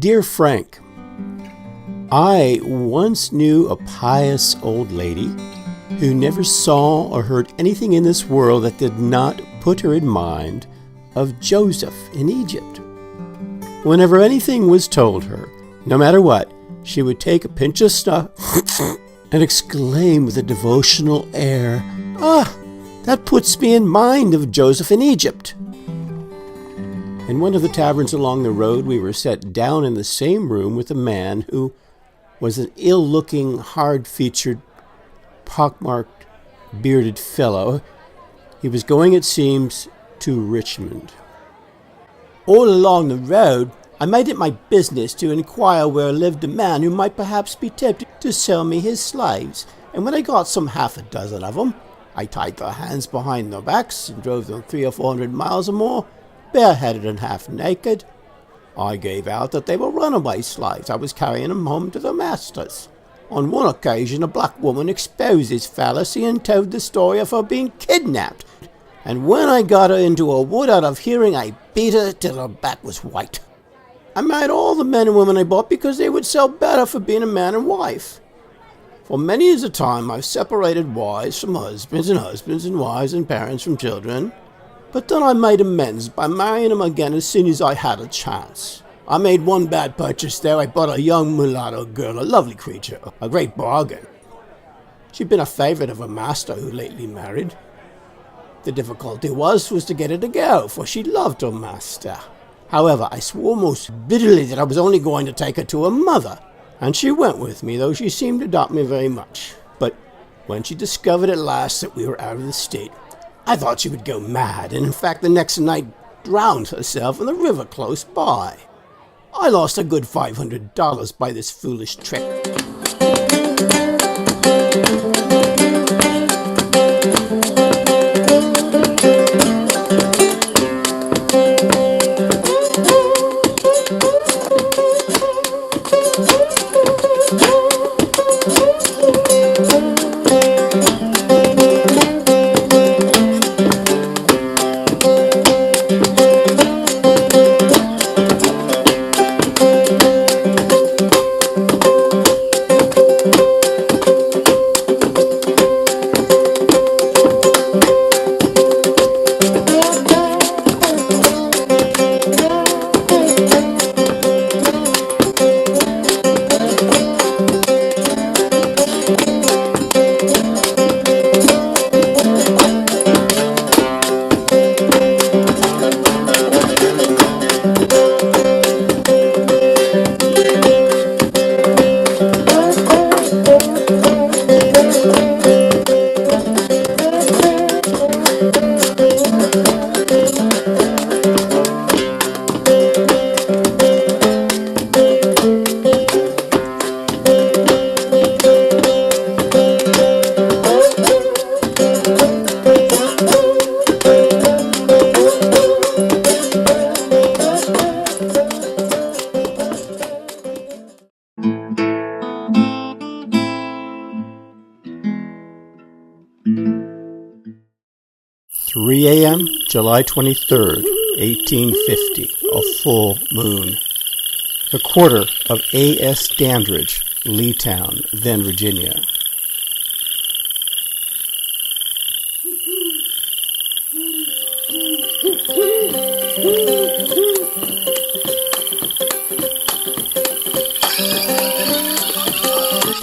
Dear Frank, I once knew a pious old lady who never saw or heard anything in this world that did not put her in mind of Joseph in Egypt. Whenever anything was told her, no matter what, she would take a pinch of snuff and exclaim with a devotional air, "Ah, that puts me in mind of Joseph in Egypt." In one of the taverns along the road, we were set down in the same room with a man who was an ill-looking, hard-featured, pockmarked, bearded fellow. He was going, it seems, to Richmond. All along the road, I made it my business to inquire where lived a man who might perhaps be tempted to sell me his slaves, and when I got some half a dozen of them, I tied their hands behind their backs and drove them 300 or 400 miles or more, bareheaded and half naked. I gave out that they were runaway slaves. I was carrying them home to their masters. On one occasion, a black woman exposed his fallacy and told the story of her being kidnapped. And when I got her into a wood out of hearing, I beat her till her back was white. I married all the men and women I bought because they would sell better for being a man and wife. For many years a time, I've separated wives from husbands and wives and parents from children. But then I made amends by marrying them again as soon as I had a chance. I made one bad purchase there. I bought a young mulatto girl, a lovely creature, a great bargain. She'd been a favorite of her master who lately married. The difficulty was to get her to go, for she loved her master. However, I swore most bitterly that I was only going to take her to her mother, and she went with me, though she seemed to doubt me very much. But when she discovered at last that we were out of the state, I thought she would go mad, and in fact the next night drowned herself in the river close by. I lost a good $500 by this foolish trick. a.m., July 23rd, 1850, a full moon. The quarter of A.S. Dandridge, Leetown, then Virginia.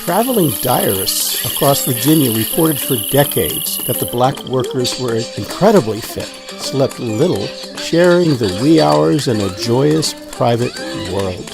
Traveling diarists across Virginia reported for decades that the black workers were incredibly fit, slept little, sharing the wee hours in a joyous private world.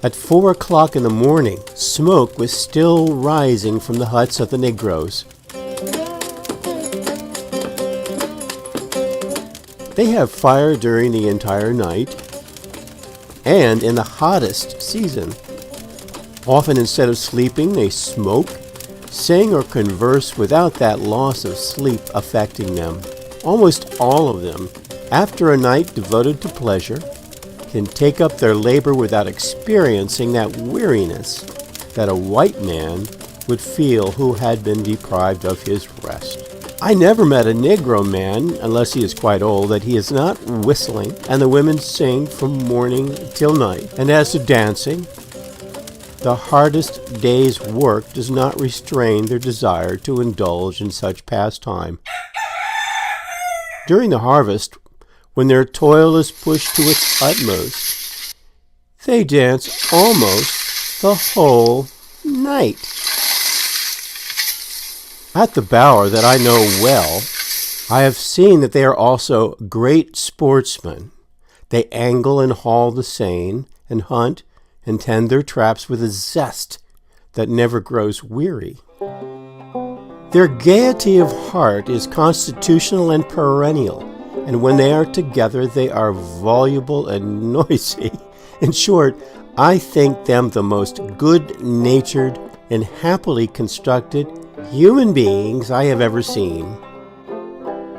At 4 o'clock in the morning, smoke was still rising from the huts of the Negroes. They have fire during the entire night, and in the hottest season. Often instead of sleeping, they smoke, sing, or converse without that loss of sleep affecting them. Almost all of them, after a night devoted to pleasure, can take up their labor without experiencing that weariness that a white man would feel who had been deprived of his rest. I never met a Negro man, unless he is quite old, that he is not whistling, and the women sing from morning till night. And as to dancing, the hardest day's work does not restrain their desire to indulge in such pastime. During the harvest, when their toil is pushed to its utmost, they dance almost the whole night. At the Bower that I know well, I have seen that they are also great sportsmen. They angle and haul the seine, and hunt and tend their traps with a zest that never grows weary. Their gaiety of heart is constitutional and perennial, and when they are together they are voluble and noisy. In short, I think them the most good-natured and happily constructed human beings I have ever seen.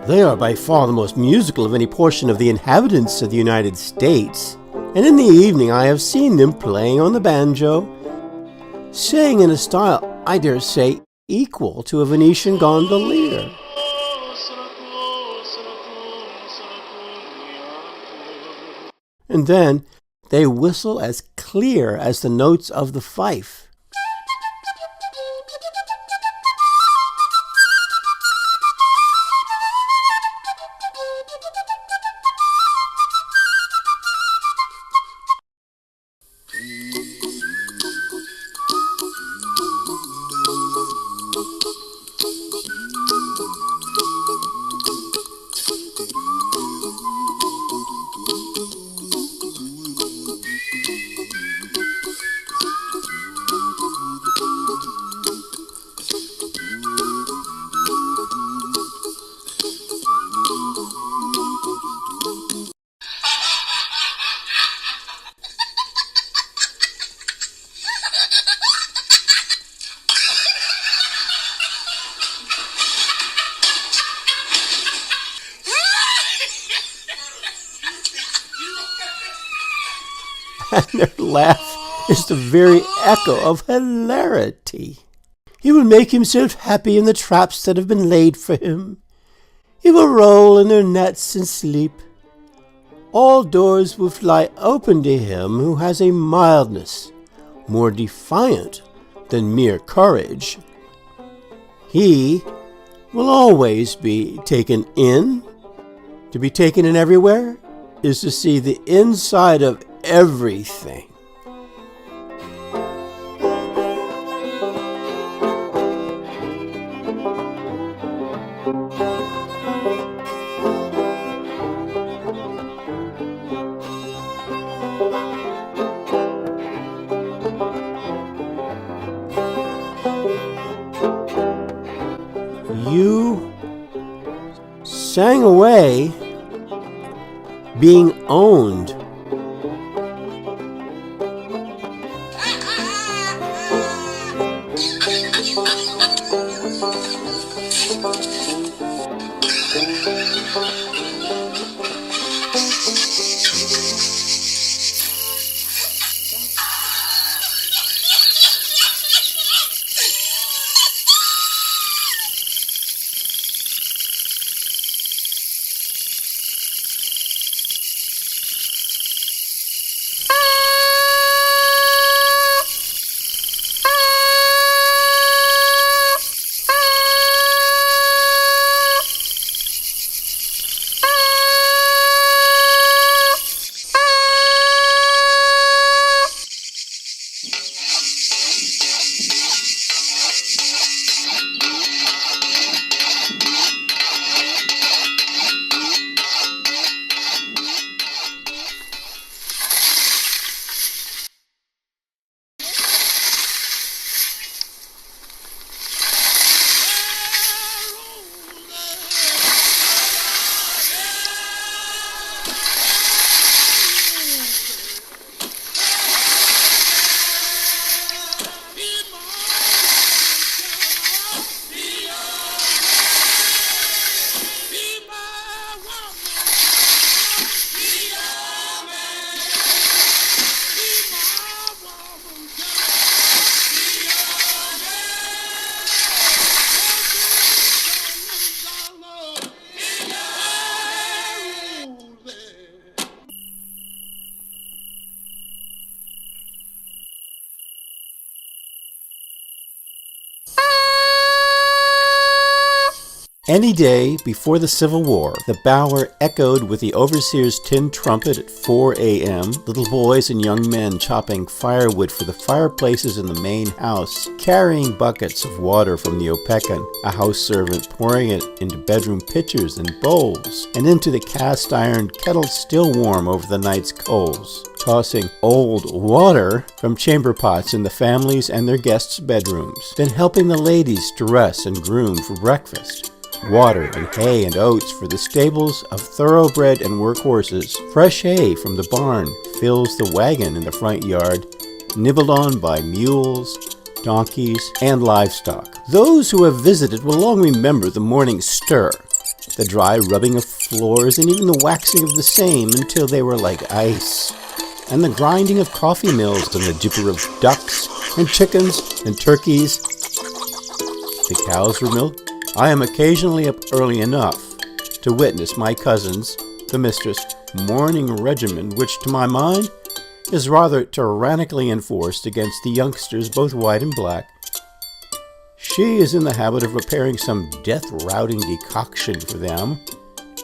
They are by far the most musical of any portion of the inhabitants of the United States, and in the evening I have seen them playing on the banjo, saying in a style, I dare say, equal to a Venetian gondolier. And then they whistle as clear as the notes of the fife. And their laugh is the very echo of hilarity. He will make himself happy in the traps that have been laid for him. He will roll in their nets and sleep. All doors will fly open to him who has a mildness more defiant than mere courage. He will always be taken in. To be taken in everywhere is to see the inside of everything. You sang away being owned. Any day before the Civil War, the bower echoed with the overseer's tin trumpet at 4 a.m., little boys and young men chopping firewood for the fireplaces in the main house, carrying buckets of water from the opekan, a house servant pouring it into bedroom pitchers and bowls, and into the cast-iron kettle still warm over the night's coals, tossing old water from chamber pots in the families' and their guests' bedrooms, then helping the ladies dress and groom for breakfast. Water and hay and oats for the stables of thoroughbred and work horses. Fresh hay from the barn fills the wagon in the front yard, nibbled on by mules, donkeys, and livestock. Those who have visited will long remember the morning stir, the dry rubbing of floors and even the waxing of the same until they were like ice, and the grinding of coffee mills and the dipper of ducks and chickens and turkeys. The cows were milked. I am occasionally up early enough to witness my cousin's, the mistress, morning regimen, which to my mind is rather tyrannically enforced against the youngsters, both white and black. She is in the habit of preparing some death-routing decoction for them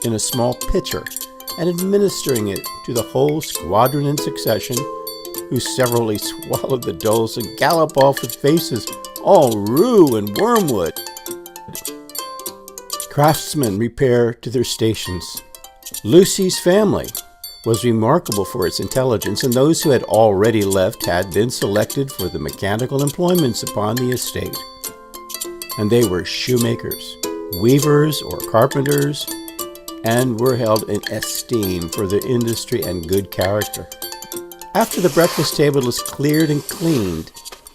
in a small pitcher and administering it to the whole squadron in succession, who severally swallow the dose and gallop off with faces all rue and wormwood. Craftsmen repair to their stations. Lucy's family was remarkable for its intelligence, and those who had already left had been selected for the mechanical employments upon the estate. And they were shoemakers, weavers, or carpenters, and were held in esteem for their industry and good character. After the breakfast table is cleared and cleaned,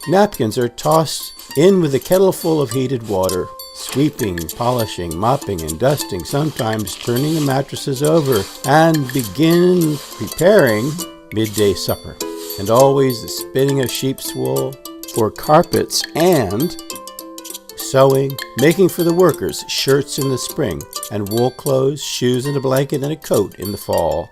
napkins are tossed in with a kettle full of heated water, sweeping, polishing, mopping, and dusting, sometimes turning the mattresses over, and begin preparing midday supper. And always the spinning of sheep's wool for carpets, and sewing, making for the workers shirts in the spring, and wool clothes, shoes and a blanket and a coat in the fall.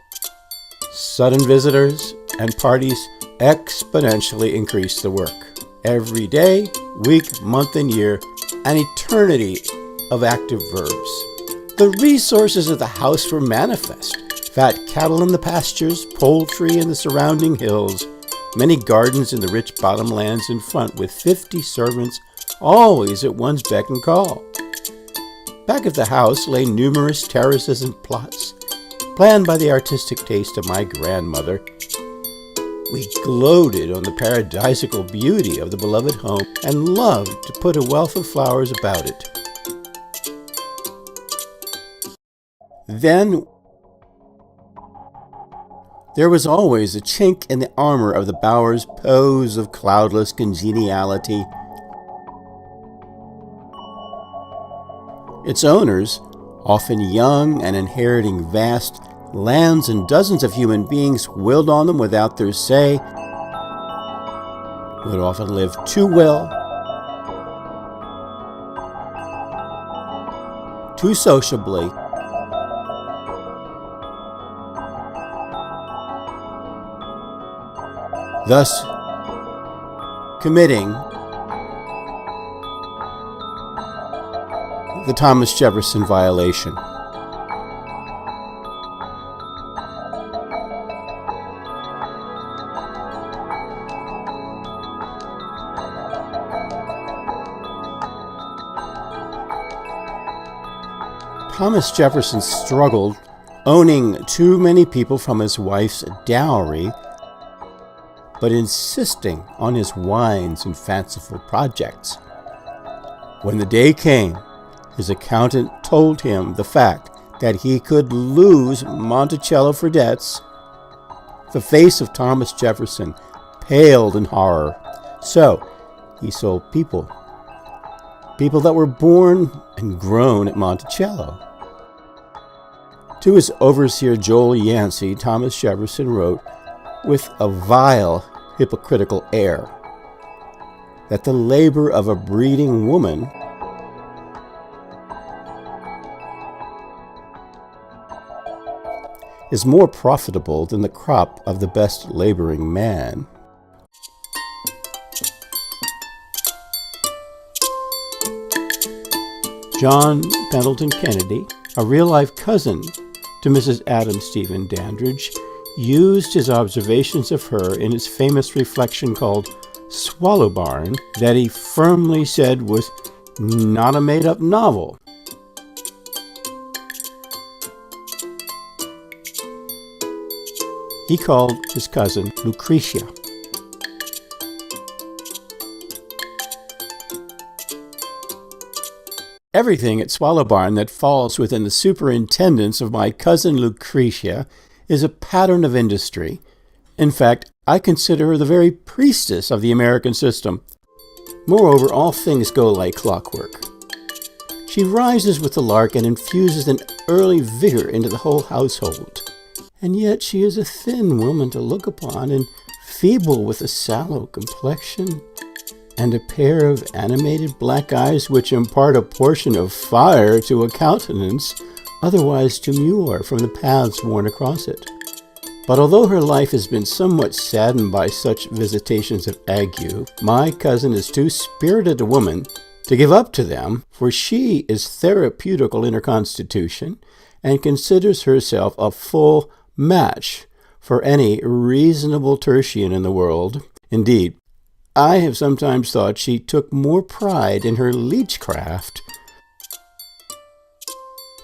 Sudden visitors and parties exponentially increase the work. Every day, week, month, and year, an eternity of active verbs. The resources of the house were manifest. Fat cattle in the pastures, poultry in the surrounding hills, many gardens in the rich bottomlands in front, with 50 servants always at one's beck and call. Back of the house lay numerous terraces and plots, planned by the artistic taste of my grandmother. We gloated on the paradisical beauty of the beloved home and loved to put a wealth of flowers about it. Then there was always a chink in the armor of the bower's pose of cloudless congeniality. Its owners, often young and inheriting vast lands and dozens of human beings willed on them without their say, would often live too well, too sociably, thus committing the Thomas Jefferson violation. Thomas Jefferson struggled, owning too many people from his wife's dowry, but insisting on his wines and fanciful projects. When the day came, his accountant told him the fact that he could lose Monticello for debts. The face of Thomas Jefferson paled in horror. So he sold people that were born and grown at Monticello. To his overseer Joel Yancey, Thomas Jefferson wrote, with a vile, hypocritical air, that the labor of a breeding woman is more profitable than the crop of the best laboring man. John Pendleton Kennedy, a real-life cousin to Mrs. Adam Stephen Dandridge, used his observations of her in his famous reflection called Swallow Barn that he firmly said was not a made-up novel. He called his cousin Lucretia. Everything at Swallow Barn that falls within the superintendence of my cousin Lucretia is a pattern of industry. In fact, I consider her the very priestess of the American system. Moreover, all things go like clockwork. She rises with the lark and infuses an early vigor into the whole household. And yet she is a thin woman to look upon, and feeble with a sallow complexion, and a pair of animated black eyes which impart a portion of fire to a countenance otherwise demure from the paths worn across it. But although her life has been somewhat saddened by such visitations of ague, my cousin is too spirited a woman to give up to them, for she is therapeutical in her constitution, and considers herself a full match for any reasonable tertian in the world. Indeed, I have sometimes thought she took more pride in her leechcraft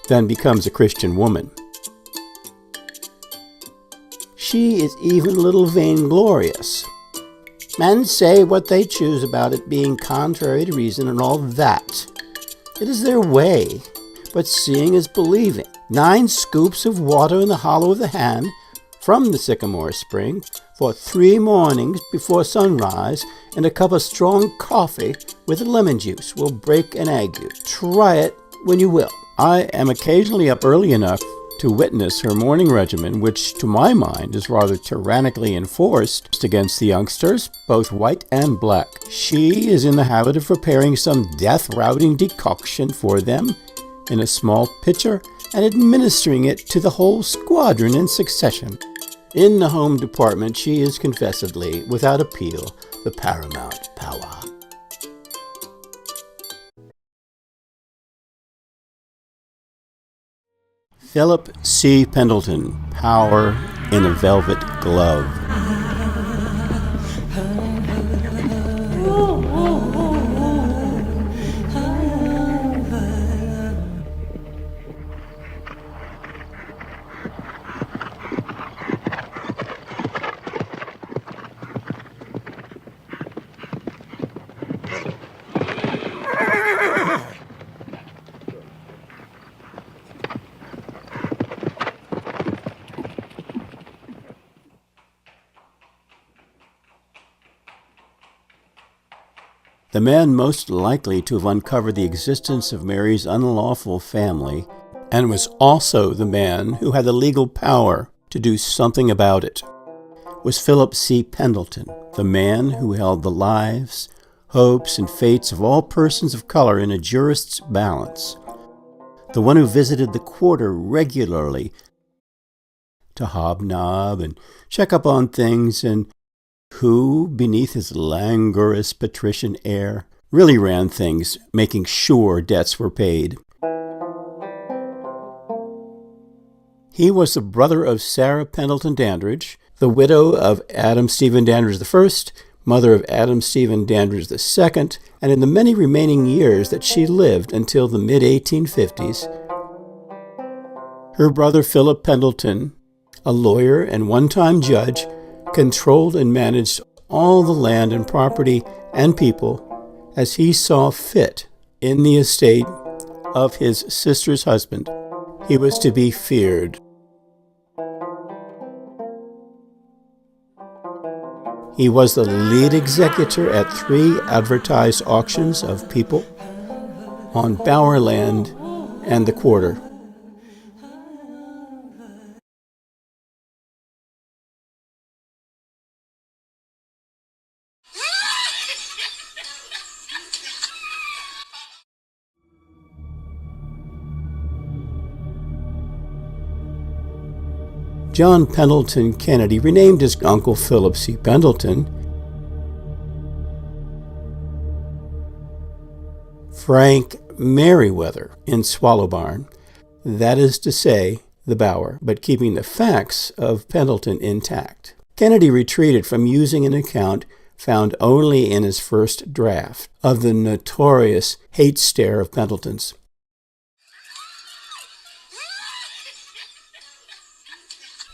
than becomes a Christian woman. She is even a little vainglorious. Men say what they choose about it being contrary to reason and all that. It is their way, but seeing is believing. 9 scoops of water in the hollow of the hand from the sycamore spring for 3 mornings before sunrise, and a cup of strong coffee with lemon juice will break an ague. Try it when you will. I am occasionally up early enough to witness her morning regimen, which to my mind is rather tyrannically enforced against the youngsters, both white and black. She is in the habit of preparing some death-routing decoction for them in a small pitcher and administering it to the whole squadron in succession. In the home department, she is confessedly, without appeal, the paramount power. Philip C. Pendleton, Power in a Velvet Glove. The man most likely to have uncovered the existence of Mary's unlawful family, and was also the man who had the legal power to do something about it, was Philip C. Pendleton, the man who held the lives, hopes, and fates of all persons of color in a jurist's balance, the one who visited the quarter regularly to hobnob and check up on things, and who, beneath his languorous patrician air, really ran things, making sure debts were paid. He was the brother of Sarah Pendleton Dandridge, the widow of Adam Stephen Dandridge I, mother of Adam Stephen Dandridge II, and in the many remaining years that she lived until the mid-1850s, her brother Philip Pendleton, a lawyer and one-time judge, controlled and managed all the land and property and people as he saw fit in the estate of his sister's husband. He was to be feared. He was the lead executor at 3 advertised auctions of people on Bower land and the quarter. John Pendleton Kennedy renamed his uncle Philip C. Pendleton Frank Merriweather in Swallow Barn, that is to say, the Bower, but keeping the facts of Pendleton intact. Kennedy retreated from using an account found only in his first draft of the notorious hate stare of Pendleton's.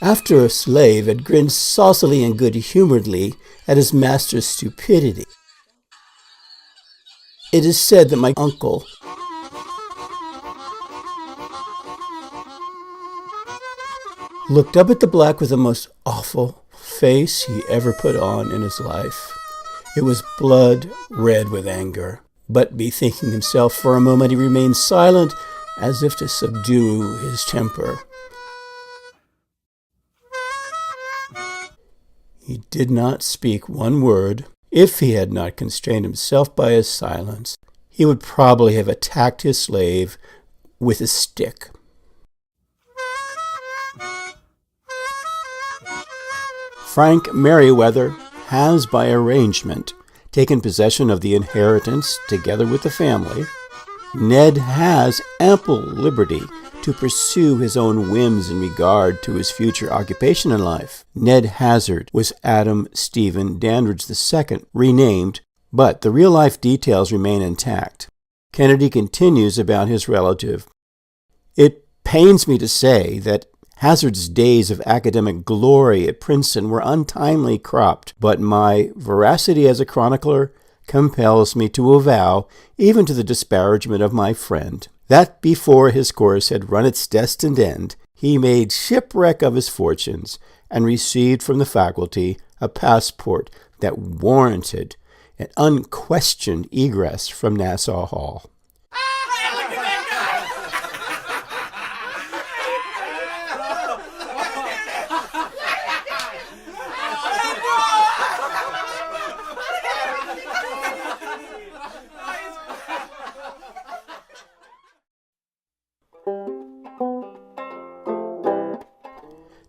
After a slave had grinned saucily and good-humoredly at his master's stupidity, it is said that my uncle looked up at the black with the most awful face he ever put on in his life. It was blood red with anger, but bethinking himself for a moment, he remained silent as if to subdue his temper. He did not speak one word. If he had not constrained himself by his silence, he would probably have attacked his slave with a stick. Frank Merriweather has, by arrangement, taken possession of the inheritance together with the family. Ned has ample liberty to pursue his own whims in regard to his future occupation in life. Ned Hazard was Adam Stephen Dandridge II, renamed, but the real-life details remain intact. Kennedy continues about his relative. It pains me to say that Hazard's days of academic glory at Princeton were untimely cropped, but my veracity as a chronicler compels me to avow, even to the disparagement of my friend, that before his course had run its destined end, he made shipwreck of his fortunes and received from the faculty a passport that warranted an unquestioned egress from Nassau Hall.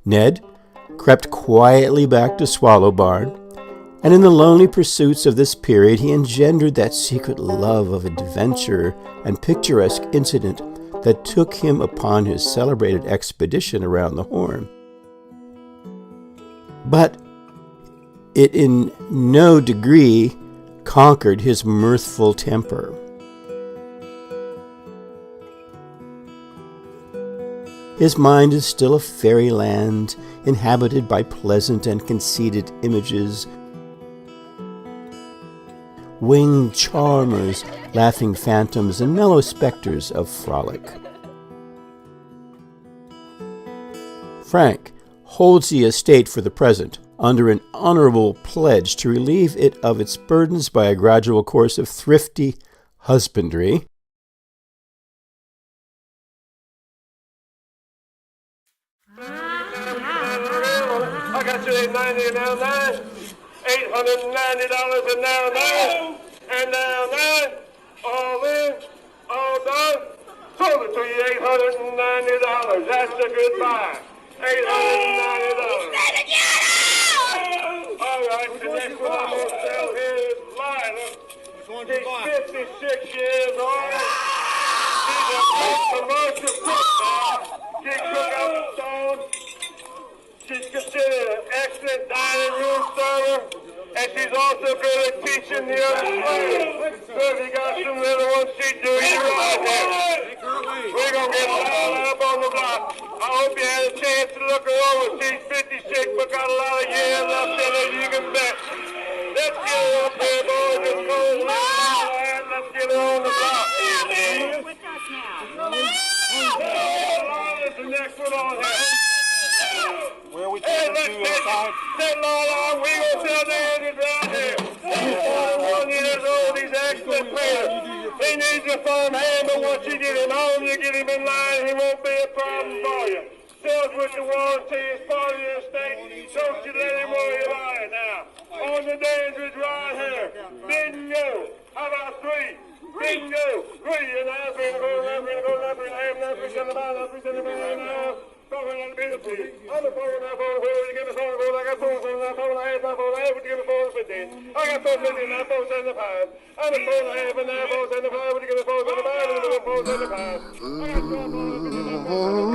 Ned crept quietly back to Swallow Barn, and in the lonely pursuits of this period he engendered that secret love of adventure and picturesque incident that took him upon his celebrated expedition around the Horn. But it in no degree conquered his mirthful temper. His mind is still a fairyland, inhabited by pleasant and conceited images, winged charmers, laughing phantoms, and mellow specters of frolic. Frank holds the estate for the present, under an honorable pledge to relieve it of its burdens by a gradual course of thrifty husbandry. I got you $890 now, $9. $890 and now $9. And now $9. All in, all done. Sold it to you $890. That's the good buy. $890. All right, the next one I'm going to sell here is Lila. She's 56 years old. She's a big commercial cook now. She cook out the stone. She's considered an excellent dining room server, and she's also good at teaching the other slaves. So if you got some little ones, she'd do you right there. We're going to get loud up on the block. I hope you had a chance to look her over. She's 56, but got a lot of years left in her, you can bet. Let's get her up here, boys. It's cold. Let's get her on the block. With us now. There's the next one on here. Where we Hey, taking let's to take outside? it. We gonna tell the Edgar right here. He's 41 years old. He's an excellent player. He needs your farm hand, but once you get him home, you get him in line, he won't be a problem for you. Sells with the warranty as part of your estate. Don't you let him worry about it now. On the Dandridge right here. Bingo. How about three? Bingo. Three. And I'm going to go left, and go left, and I'm not going to go left, and I'm Talking on the business. I'm the phone, I phone, where would you get the phone? I got phone, I phone, I have my phone, I have to get the phone 15. I got phone 15, I phone 75. I'm the phone, I have, and I phone 75, would you get the phone 75? I'm the phone 75. I got phone,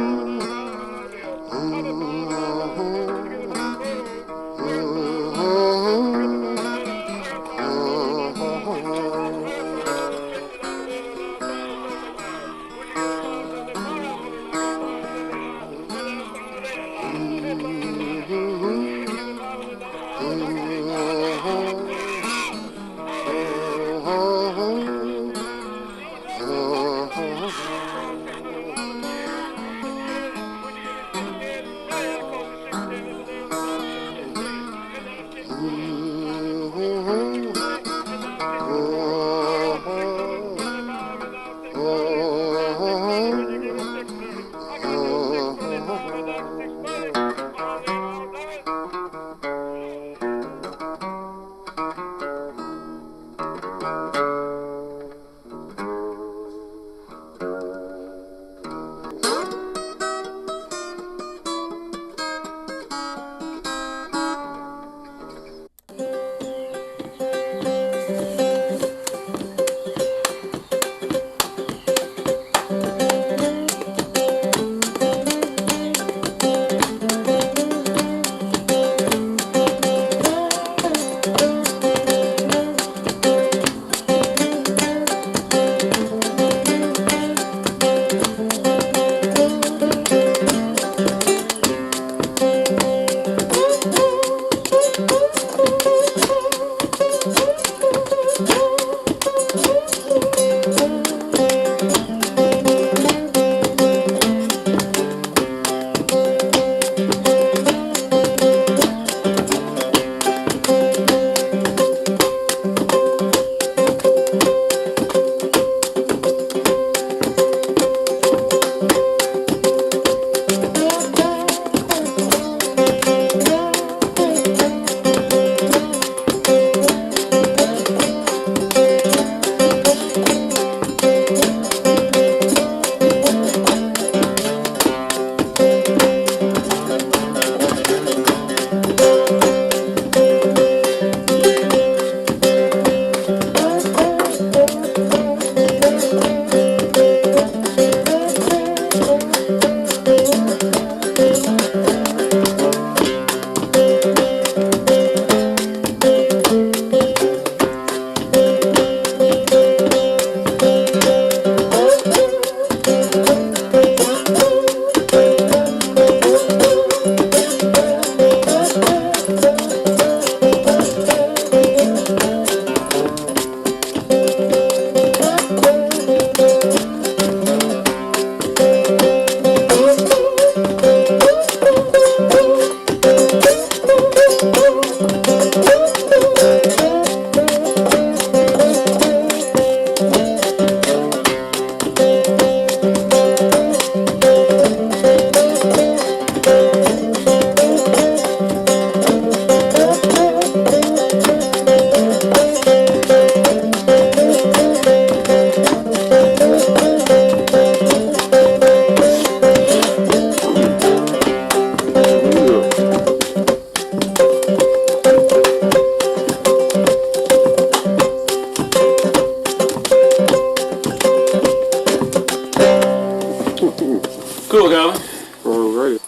Cool, Allan. All right.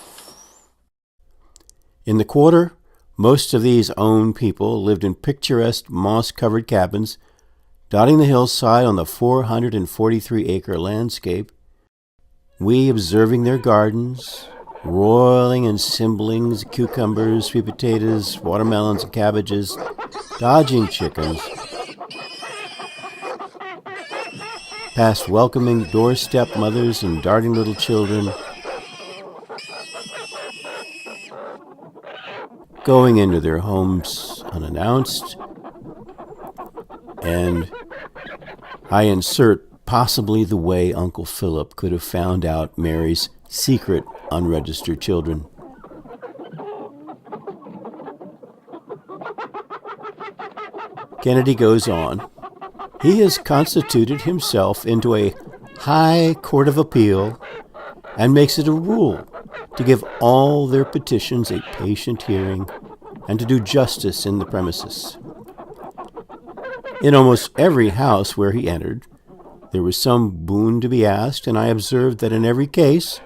In the quarter, most of these own people lived in picturesque moss-covered cabins dotting the hillside on the 443-acre landscape, we observing their gardens, roiling and assembling cucumbers, sweet potatoes, watermelons, and cabbages, dodging chickens, past welcoming doorstep mothers and darting little children, going into their homes unannounced, and I insert possibly the way Uncle Philip could have found out Mary's secret unregistered children. Kennedy goes on. He has constituted himself into a high court of appeal and makes it a rule to give all their petitions a patient hearing and to do justice in the premises. In almost every house where he entered, there was some boon to be asked, and I observed that in every case,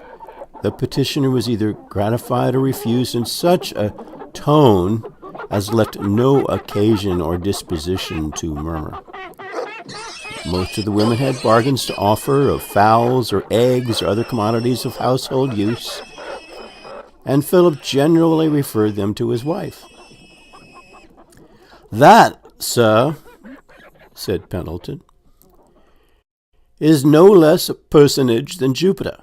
the petitioner was either gratified or refused in such a tone as left no occasion or disposition to murmur. Most of the women had bargains to offer of fowls or eggs or other commodities of household use, and Philip generally referred them to his wife. "That, sir," said Pendleton, "is no less a personage than Jupiter.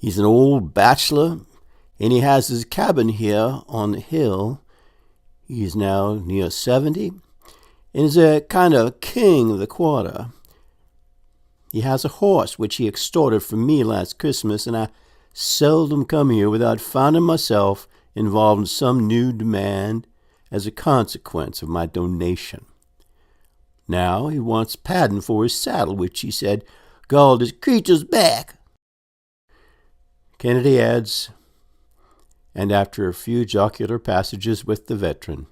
He's an old bachelor, and he has his cabin here on the hill. He is now near 70, and is a kind of king of the quarter. He has a horse which he extorted from me last Christmas, and I seldom come here without finding myself involved in some new demand as a consequence of my donation. Now he wants padding for his saddle, which he said galled his creature's back." Kennedy adds, "And after a few jocular passages with the veteran,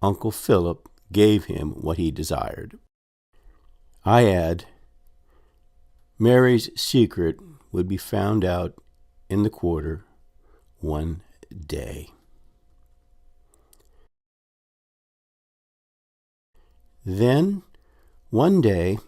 Uncle Philip gave him what he desired." I add, Mary's secret would be found out in the quarter one day. Then, one day,